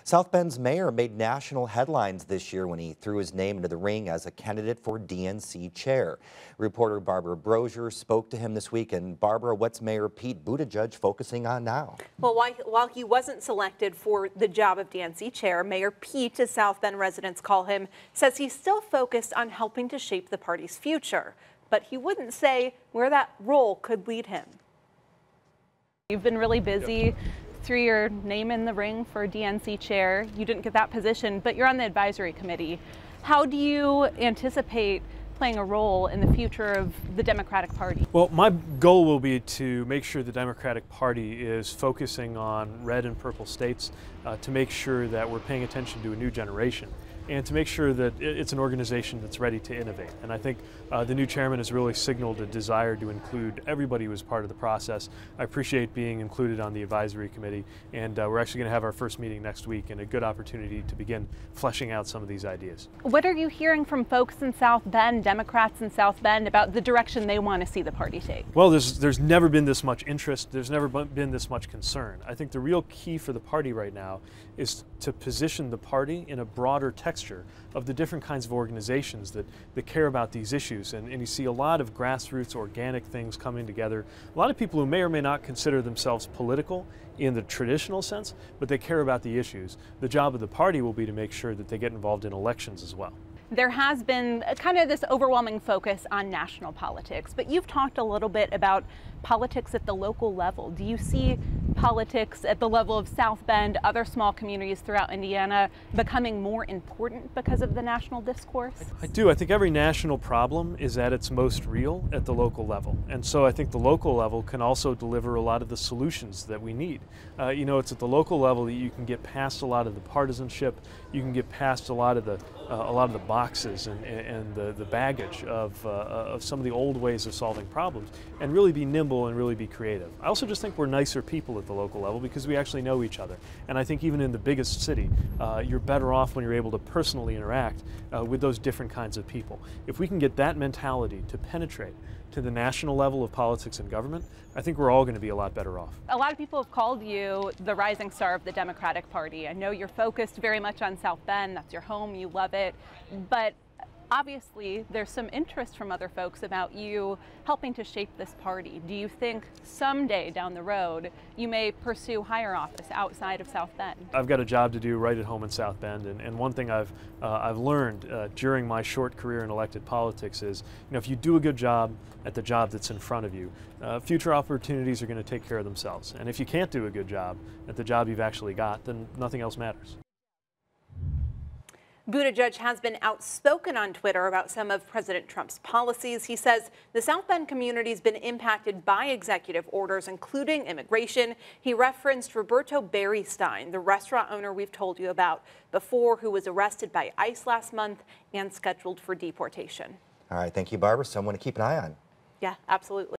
South Bend's mayor made national headlines this year when he threw his name into the ring as a candidate for DNC chair. Reporter Barbara Brozier spoke to him this week. And Barbara, what's Mayor Pete Buttigieg focusing on now? Well, while he wasn't selected for the job of DNC chair, Mayor Pete, as South Bend residents call him, says he's still focused on helping to shape the party's future. But he wouldn't say where that role could lead him. You've been really busy. Threw your name in the ring for DNC chair. You didn't get that position, but you're on the advisory committee. How do you anticipate playing a role in the future of the Democratic Party? Well, my goal will be to make sure the Democratic Party is focusing on red and purple states, to make sure that we're paying attention to a new generation, and to make sure that it's an organization that's ready to innovate. And I think the new chairman has really signaled a desire to include everybody who was part of the process. I appreciate being included on the advisory committee, and we're actually going to have our first meeting next week, and a good opportunity to begin fleshing out some of theen ideas. What are you hearing from folks in South Bend, Democrats in South Bend, about the direction they want to see the party take? Well, there's never been this much interest. There's never been this much concern. I think the real key for the party right now is to position the party in a broader texture of the different kinds of organizations that care about these issues. And you see a lot of grassroots, organic things coming together. A lot of people who may or may not consider themselves political in the traditional sense, but they care about the issues. The job of the party will be to make sure that they get involved in elections as well. There has been kind of this overwhelming focus on national politics, but you've talked a little bit about politics at the local level. Do you see politics at the level of South Bend, other small communities throughout Indiana, becoming more important because of the national discourse? I do. I think every national problem is at its most real at the local level. And so I think the local level can also deliver a lot of the solutions that we need. You know, it's at the local level that you can get past a lot of the partisanship, you can get past a lot of the boxes and the baggage of some of the old ways of solving problems, and really be nimble and really be creative. I also just think we're nicer people at the local level because we actually know each other. And I think even in the biggest city, you're better off when you're able to personally interact with those different kinds of people. If we can get that mentality to penetrate to the national level of politics and government, I think we're all going to be a lot better off. A lot of people have called you the rising star of the Democratic Party. I know you're focused very much on South Bend. That's your home. You love it. But obviously, there's some interest from other folks about you helping to shape this party. Do you think someday down the road you may pursue higher office outside of South Bend? I've got a job to do right at home in South Bend, and one thing I've learned during my short career in elected politics is, you know, if you do a good job at the job that's in front of you, future opportunities are going to take care of themselves. And if you can't do a good job at the job you've actually got, then nothing else matters. Buttigieg has been outspoken on Twitter about some of President Trump's policies. He says the South Bend community has been impacted by executive orders, including immigration. He referenced Roberto Berrystein, the restaurant owner we've told you about before, who was arrested by ICE last month and scheduled for deportation. All right, thank you, Barbara. Someone to keep an eye on. Yeah, absolutely.